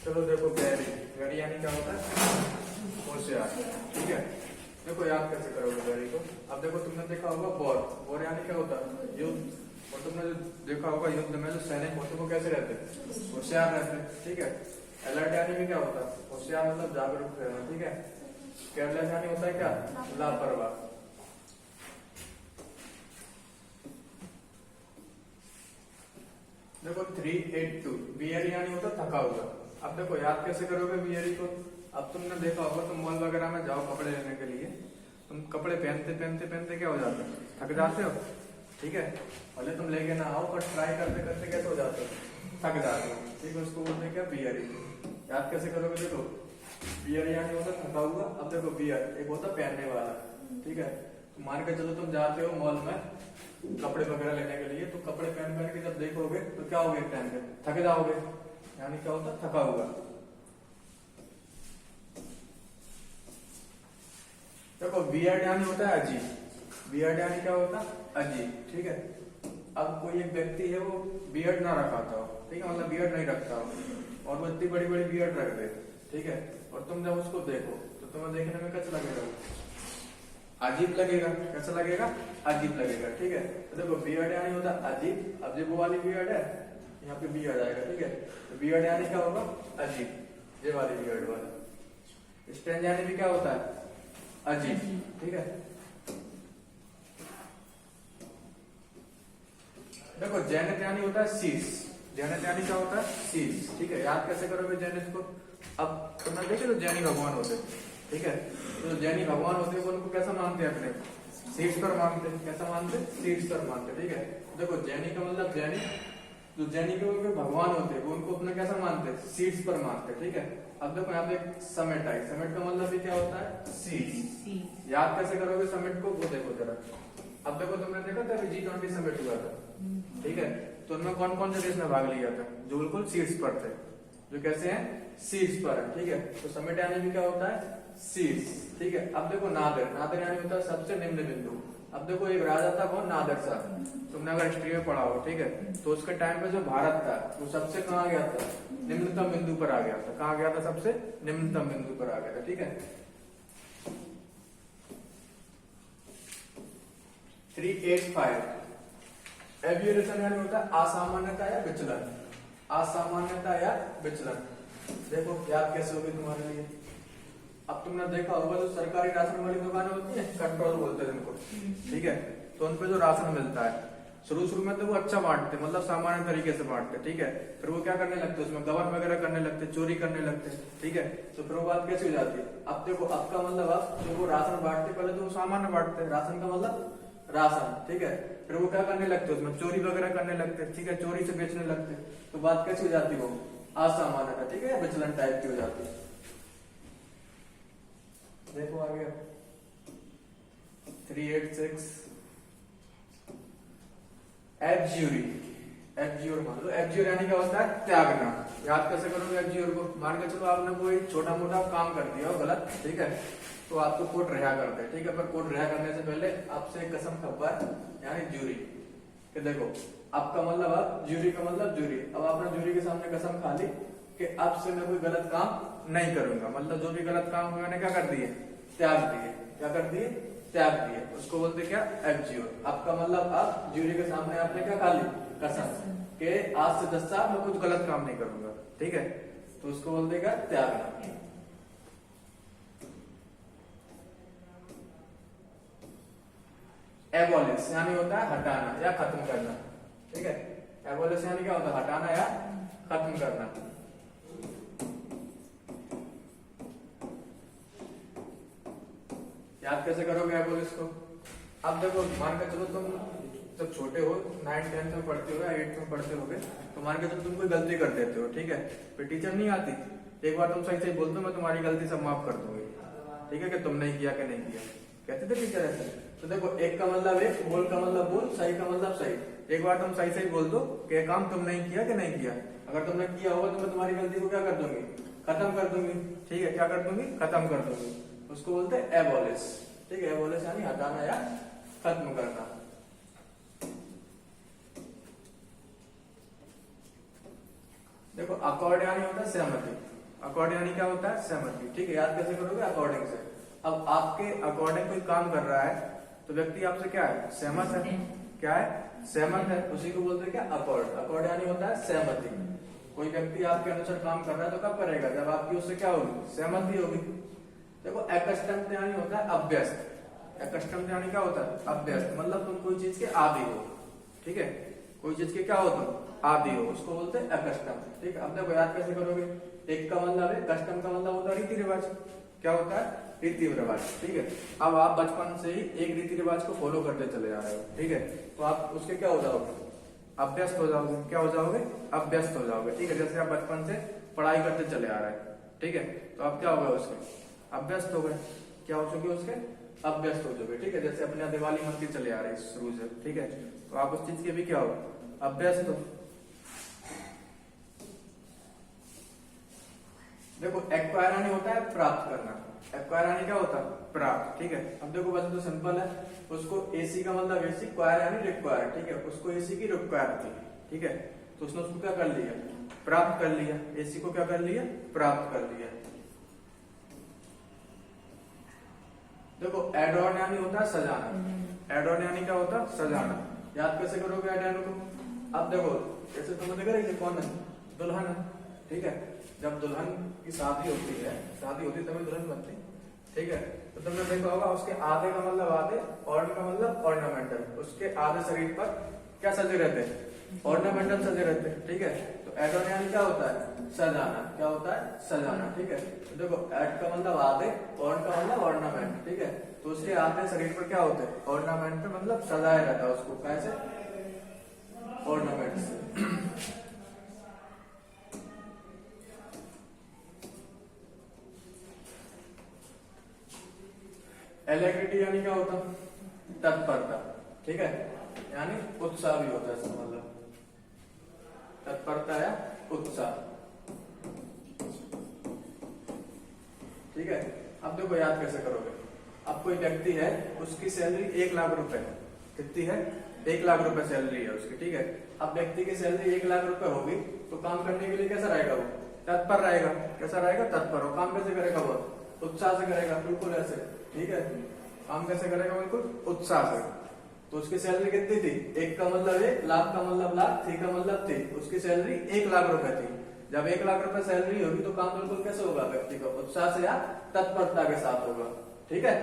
चलो देखो very, very यानी क्या होता है? होशियार। ठीक है, देखो याद कैसे करोगे वेरी को। अब देखो तुमने देखा होगा वॉर, वॉर यानी क्या होता है? युद्ध। और तुमने जो देखा होगा युद्ध में जो सैनिक होते वो कैसे रहते? होशियार रहते। ठीक है, अलर्ट यानी भी क्या होता है? होशियार मतलब जागरूक रहना। ठीक है, केयरलेस यानी होता है क्या? लापरवाह। देखो 382 बियरी यानी होता थका हुआ। अब देखो याद कैसे करोगे बियरी को। अब तुमने देखा होगा तुम मॉल वगैरह में जाओ कपड़े लेने के लिए, तुम कपड़े पहनते पहनते पहनते क्या हो जाते हो? थक जाते हो। ठीक है, भले तुम लेके ना आओ पर ट्राई करते करते कैसे हो जाते हो? थक जाते हो। ठीक है, उसको बोलते हैं क्या? बियरी। याद कैसे करोगे? देखो बियर यानी होता थका हुआ। अब देखो बियर एक होता पहनने वाला। ठीक है, तो मान के चलो तुम जाते हो मॉल में कपड़े वगैरह लेने के लिए, तो कपड़े पहन पहन के जब देखोगे तो क्या होगे? एक टाइम पे थक जाओगे, यानी क्या होता? थका हुआ। देखो बियर्ड यानी होता है अजीब। बियर्ड यानी क्या होता है? अजीब। ठीक है, अब कोई एक व्यक्ति है वो बियर्ड ना रखाता हो। ठीक है, मतलब बियर्ड नहीं रखता हो और वो इतनी बड़ी बड़ी बियर्ड रख दे। ठीक है, और तुम जब उसको देखो तो तुम्हें देखने में कैसा लगेगा? अजीब लगेगा। कैसा लगेगा? अजीब लगेगा। ठीक है, तो देखो बियर्ड यानी होता है अजीब। अब जो वो वाली बियर्ड है यहाँ पे बियर्ड आएगा। ठीक है, तो बियर्ड यानी क्या होगा? अजीब, ये वाली बियर्ड वाला। स्ट्रेंज यानी भी क्या होता है? अजीब। ठीक है, देखो जेनिथ यानी होता है शीश। जेनिथ यानी क्या होता है? शीश। ठीक है, याद कैसे करोगे जेनिथ को? अब तुमने देखे तो जैनी भगवान होते। ठीक है, तो जैनी भगवान होते हैं वो उनको कैसा मानते हैं? अपने शीर्ष पर मानते हैं। कैसा मानते? शीर्ष पर मानते। ठीक है, देखो जैनी का मतलब जैनी, जो जैनी के भगवान होते हैं वो उनको अपना कैसा मानते? शीर्ष पर मानते। ठीक है, अब देखो यहाँ पे एक समेट आई। समेट का मतलब भी क्या होता है? शीर्ष। याद कैसे करोगे समेट को? वो देखो जरा। अब देखो तुमने देखा था G20 समिट हुआ था। ठीक है, तो उनमें कौन कौन से देश ने भाग लिया था? जो बिल्कुल शीर्ष पर थे, जो कैसे हैं? शीर्ष पर है। ठीक है, तो समिट यानी भी क्या होता है? शीर्ष। ठीक है, अब देखो नादर, नादर यानी होता है सबसे निम्न बिंदु। अब देखो एक राजा था कौन? नादर शाह। तुमने अगर हिस्ट्री में पढ़ा हो, ठीक है, तो उसके टाइम पे जो भारत था वो सबसे कहाँ गया था? निम्नतम बिंदु पर आ गया था। कहाँ गया था? सबसे निम्नतम बिंदु पर आ गया था। ठीक है, 385 एब्यूरेशन यानी होता है असामान्यता या विचलन। असामान्यता या विचलन। देखो याद कैसे होगी तुम्हारे लिए। अब तुमने देखा होगा जो सरकारी राशन वाली दुकानें होती है, कंट्रोल बोलते हैं उनको। ठीक है, तो उनपे जो राशन मिलता है शुरू शुरू में तो वो अच्छा बांटते, मतलब सामान्य तरीके से बांटते। ठीक है, फिर वो क्या करने लगते? उसमें गबन वगैरह करने लगते, चोरी करने लगते। ठीक है, तो फिर वो बात कैसी हो जाती है? अब देखो अब का मतलब अब जो वो राशन बांटते पहले तो वो सामान्य बांटते, राशन का मतलब राशन। ठीक है, फिर वो क्या करने लगते? उसमें चोरी वगैरह करने लगते। ठीक है, चोरी से बेचने लगते, तो बात कैसी हो जाती? वो असामान्यता। ठीक है, विचलन टाइप की हो जाती है। देखो आगे 386 एब्ज्यूरी। एब्ज्यूर मान लो, एब्ज्यूर यानी क्या होता है? त्यागना। याद कैसे करोगे एब्ज्यूर को? मान के चलो आपने कोई छोटा मोटा काम कर दिया हो गलत, ठीक है, तो आपको कोर्ट रिहा करते हैं। ठीक है, पर कोर्ट रिहा करने से पहले आपसे एक कसम खबर यानी ज्यूरी कि देखो आपका मतलब अब ज्यूरी का मतलब ज्यूरी। अब आपने ज्यूरी के सामने कसम खा ली कि अब से मैं कोई गलत काम नहीं करूंगा, मतलब जो भी गलत काम हुआ मैंने क्या कर दिए? त्याग दिए। क्या कर दिए? त्याग दिए। उसको बोलते क्या? एब्ज्यूर। आपका मतलब अब ज्यूरी के सामने आपने क्या खा ली? कसम कि आज से 10 साल मैं कुछ गलत काम नहीं करूंगा। ठीक है, तो उसको बोलते क्या? त्यागना। एबॉलिश यानी होता है हटाना या खत्म करना। ठीक है, एबॉलिश यानी क्या होता है? हटाना या खत्म करना। याद कैसे करोगे एबॉलिश को? अब देखो मान के चलो तुम जब छोटे हो 9th 10th में पढ़ते हो या 8th में पढ़ते हो, तो मान के चलो तुम कोई गलती कर देते हो। ठीक है, फिर टीचर नहीं आती, एक बार तुम सही सही बोल दो मैं तुम्हारी गलती सब माफ कर दूंगी। ठीक है, कि तुम नहीं किया कि नहीं किया, कहते थे टीचर ऐसे। तो देखो एक का मतलब एक, बोल का मतलब बोल, सही का मतलब सही। एक बार तुम सही सही बोल दो कि काम तुम नहीं किया कि नहीं किया। अगर तुमने किया होगा तो मैं तुम्हारी गलती को क्या कर दूंगी? खत्म कर दूंगी। ठीक है, क्या कर दूंगी? खत्म कर दूंगी। उसको बोलते हैं एबॉलिश। ठीक है, एबॉलिश यानी हटाना या खत्म करना। देखो अकॉर्ड यानी होता है सहमति। अकॉर्डिंग यानी क्या होता है? सहमति। ठीक है, याद कैसे करोगे? अकॉर्डिंग से। अब आपके अकॉर्डिंग कोई काम कर रहा है तो व्यक्ति आपसे क्या है? सहमत है। क्या है? सहमत है। उसी को बोलते हैं क्या? अकॉर्ड। अकॉर्ड यानी होता है सहमति। कोई व्यक्ति आपके अनुसार काम कर रहा है तो कब करेगा? जब आपकी उससे क्या होगी? सहमति होगी। देखो एकस्टम्ड यानी होता है अभ्यस्त। एकस्टम्ड यानी क्या होता है? अभ्यस्त। मतलब तुम कोई चीज के आदी हो। ठीक है, कोई चीज के क्या हो तुम? आदी हो, उसको बोलते हैं एकस्टम्ड। ठीक है, अब देखो याद कैसे करोगे? एक का मतलब है, कस्टम का मतलब होता है रीति रिवाज। क्या होता है? रीति रिवाज। ठीक है, अब आप बचपन से ही एक रीति रिवाज को फॉलो करते चले आ रहे हो। ठीक है, तो आप उसके क्या हो जाओगे? अभ्यस्त हो जाओगे। क्या हो जाओगे? अभ्यस्त हो जाओगे। ठीक है, जैसे आप बचपन से पढ़ाई करते चले आ रहे हैं। ठीक है, तो आप क्या हो गए? उसके अभ्यस्त हो गए। क्या हो चुके? उसके अभ्यस्त हो चुके। ठीक है, जैसे अपने दिवाली मनती चले आ रहे हैं शुरू से। ठीक है, तो आप उस चीज के भी क्या हो? अभ्यस्त हो। देखो एक्वायर यानी होता है प्राप्त करना। एक्वायर यानी क्या होता है? प्राप्त। ठीक है, अब देखो बस तो सिंपल है। उसको एसी का मतलब एसी, क्वायर यानी रिक्वायर। ठीक है, उसको एसी की रिक्वायर थी। ठीक है, तो उसने उसको क्या कर लिया? प्राप्त कर लिया। एसी को क्या कर लिया? प्राप्त कर लिया। देखो एड ऑन यानी होता है सजाना। एड ऑन यानी क्या होता है? सजाना। याद कैसे करोगे एड ऑन को? अब देखो जैसे तुमने देखा रही कौन है? दुल्हन है। ठीक है, जब दुल्हन की शादी होती है, शादी होती है तभी दुल्हन बनती। ठीक है, तो तुमने देखा होगा उसके आधे का मतलब आधे, ऑर्न का मतलब ऑर्नामेंटल। उसके आधे शरीर पर क्या सजे रहते हैं? ऑर्नामेंटल सजे रहते हैं। ठीक है, तो एड ऑन यानी क्या होता है? सजाना। क्या होता है? सजाना। ठीक है, तो देखो एड का मतलब आधे, ऑर्न का मतलब ऑर्नामेंट। ठीक है, तो उसके आधे शरीर पर क्या होते हैं? ऑर्नामेंट मतलब सजाया रहता है उसको। कैसे? ऑर्नामेंट से। एलेक्ट्रिटी यानी क्या होता? तत्परता। ठीक है, यानी उत्साह भी होता है इसका मतलब। तत्परता या उत्साह। ठीक है, अब देखो याद कैसे करोगे? अब कोई व्यक्ति है, उसकी सैलरी 1 लाख रुपए। कितनी है? 1 लाख रुपए सैलरी है उसकी। ठीक है, अब व्यक्ति की सैलरी 1 लाख रुपए होगी तो काम करने के लिए कैसा रहेगा वो? तत्पर रहेगा। कैसा रहेगा? तत्पर। वो काम कैसे करेगा? वो उत्साह से करेगा। बिल्कुल ऐसे। ठीक है, काम कैसे करेगा? बिल्कुल उत्साह से। तो उसकी सैलरी कितनी थी? 1 का मतलब 1, लाख का मतलब लाख, थी का मतलब थी। उसकी सैलरी 1 लाख रुपए थी। जब 1 लाख रुपए सैलरी होगी तो काम बिल्कुल कैसे होगा? व्यक्ति का उत्साह से या तत्परता के साथ होगा। ठीक है,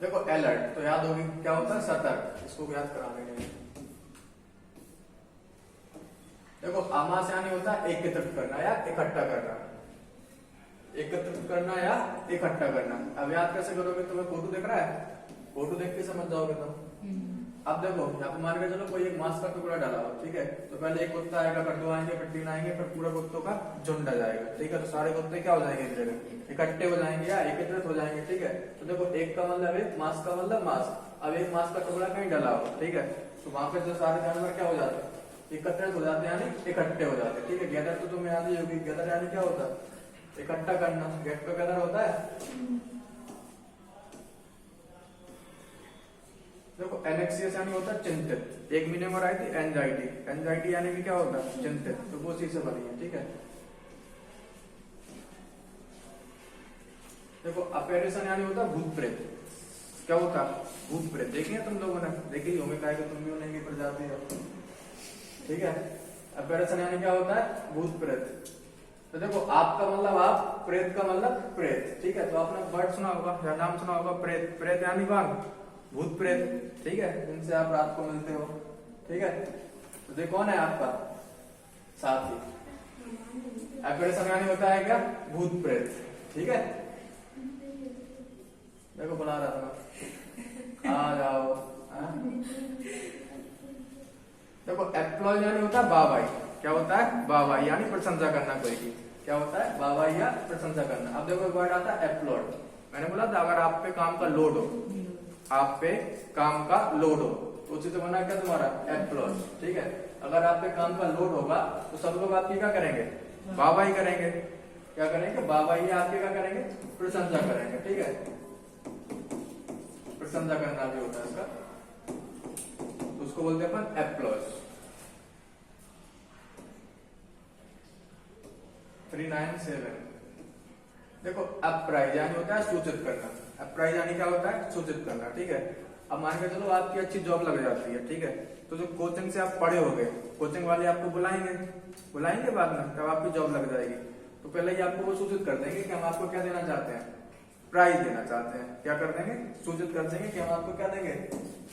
देखो अलर्ट तो याद होगी क्या होता है? सतर्क। इसको याद कराने के लिए देखो आमास यानी होता है एकत्रित करना या इकट्ठा करना। एकत्रित करना या इकट्ठा करना। अब याद कैसे करोगे? तुम्हें फोटो दिख रहा है, फोटो देख के समझ जाओगे तुम। अब देखो यहाँ पे मान के चलो कोई एक मांस का टुकड़ा डाला हो। ठीक है, तो पहले एक कुत्ता आएगा, फिर 2 आएंगे, फिर 3 आएंगे, फिर पूरा कुत्तों का झुंड आ जाएगा। ठीक है, तो सारे कुत्ते क्या हो जाएंगे? एक जगह इकट्ठे हो जाएंगे या एकत्रित हो जाएंगे। ठीक है, तो देखो एक का मतलब एक, मांस का मतलब मांस। अब एक मांस का टुकड़ा कहीं डाला हो। ठीक है, तो वहां पे जो सारे जानवर क्या हो जाते हैं? एकत्रित हो जाते हैं, यानी इकट्ठे हो जाते हैं। ठीक है, गैदर तो तुम्हें याद ही होगी। गैदर यानी क्या होता है? इकट्ठा करना। गेट पे गैदर होता है। देखो एनेक्सियस यानी होता है चिंतित। एक महीने में आई थी एंजाइटी। एंजाइटी यानी भी क्या होता है? चिंतित। तो वो चीज से बनी है। ठीक है, देखो अपेरेशन यानी होता है भूत प्रेत। क्या होता है? भूत प्रेत। देखिए तुम लोगों ने देखी होंगे, क्या तुम भी होने की प्रजाति है। ठीक है, अपेरेशन यानी क्या होता है? भूत प्रेत। तो देखो आपका मतलब आप, प्रेत का मतलब प्रेत। ठीक है, तो आपने वर्ड सुना होगा या नाम सुना होगा प्रेत। प्रेत यानी कौन? भूत प्रेत। ठीक है, जिनसे आप रात को मिलते हो। ठीक है, तो ये कौन है आपका साथी? एपेरेशन यानी होता है क्या? भूत प्रेत। ठीक है, देखो बुला रहा था, आ जाओ। देखो एप्लॉय यानी होता है वाहवाही। क्या होता है? वाहवाही यानी प्रशंसा करना कोई की। क्या होता है? वाहवाही या प्रशंसा करना। अब देखो एक वर्ड आता है एप्लॉड। मैंने बोला था अगर आप पे काम का लोड हो, आप पे काम का लोड हो तो उसी से बना क्या तुम्हारा? एप्लॉज। ठीक है, अगर आप पे काम का लोड होगा तो सब लोग आपकी क्या करेंगे? वाहवाही करेंगे। क्या करेंगे? वाहवाही आपके क्या करेंगे? प्रशंसा करेंगे। ठीक है, प्रशंसा करना भी होता है इसका, तो उसको बोलते हैं अपन एप्लॉज। 397। देखो अप्राइज यानी होता है सूचित करना, अप्राइज यानी क्या होता है सूचित करना, ठीक है। अब मान के चलो आपकी अच्छी जॉब लग जाती है, ठीक है, तो जो कोचिंग से आप पढ़े होगे, कोचिंग वाले आपको बुलाएंगे बाद में तब आपकी जॉब लग जाएगी, तो पहले ही आपको वो सूचित कर देंगे कि हम आपको क्या देना चाहते हैं, प्राइज देना चाहते हैं। क्या कर देंगे, सूचित कर देंगे कि हम आपको क्या देंगे,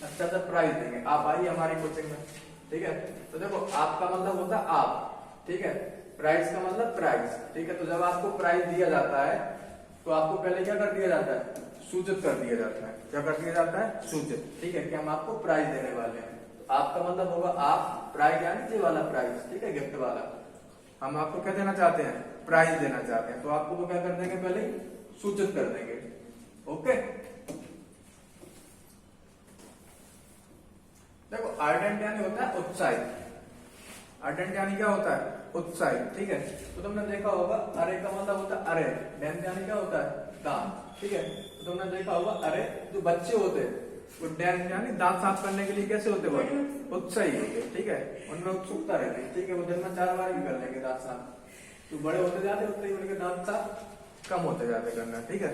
अच्छा सा प्राइज देंगे, आप आइए हमारी कोचिंग में, ठीक है। तो देखो आपका मतलब होता है आप, ठीक है, प्राइज का मतलब प्राइज, ठीक है। तो जब आपको प्राइज दिया जाता है तो आपको पहले क्या कर दिया जाता है, सूचित कर दिया जाता है। क्या कर दिया जाता है, सूचित, ठीक है, कि हम आपको प्राइज देने वाले हैं। तो आपका मतलब होगा आप, प्राइज यानी ये वाला प्राइज, ठीक है, गिफ्ट वाला, हम आपको क्या देना चाहते हैं, प्राइज देना चाहते हैं, तो आपको वो क्या कर देंगे, पहले सूचित कर देंगे। ओके, देखो आर्डेंट यानी होता है उत्साहित, आर्डेंट यानी क्या होता है, उत्साहित, ठीक है। तो तुमने देखा होगा अरे का मतलब होता है अरे, डेंथ यानी क्या होता है, दांत, ठीक है। तो तुमने देखा होगा अरे जो बच्चे होते हैं वो डेंथ यानी दांत साफ करने के लिए कैसे होते, वो उत्साही होते, ठीक है, उनमें उत्सुकता रहती है, ठीक है, वो दिन में 4 बार भी कर लेंगे दांत साफ। तो बड़े होते जाते उतने ही उनके दांत साफ कम होते जाते करना, ठीक है।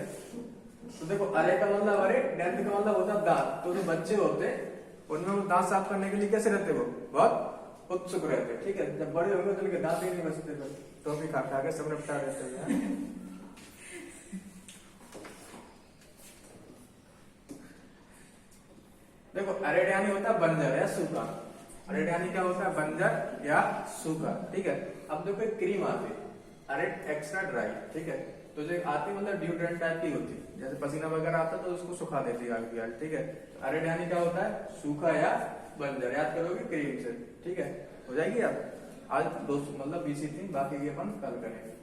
तो देखो अरे का मतलब अरे, डेंथ का मतलब होता है दांत। तो जो बच्चे होते उनमें वो दांत साफ करने के लिए कैसे रहते, वो बहुत उत्सुक रहते, ठीक है। जब बड़े होंगे तो उनके दांत ही नहीं बचते, तो भी खा खा के सब निपटा देते हैं। देखो अरेड यानी होता है बंजर या सूखा, अरेड यानी क्या होता है, बंजर या सूखा, ठीक है। अब देखो एक क्रीम आती है अरेड एक्स्ट्रा ड्राई, ठीक है, तो जो आती मतलब ड्यूड्रेंट टाइप की होती है, जैसे पसीना वगैरह आता तो उसको सुखा देती है आग, ठीक है। तो अरेड यानी क्या होता है, सूखा या बंजर, याद करोगे क्रीम से, ठीक है, हो जाएगी। अब आज दोस्त मतलब 20 ही थी, बाकी ये अपन कल करेंगे।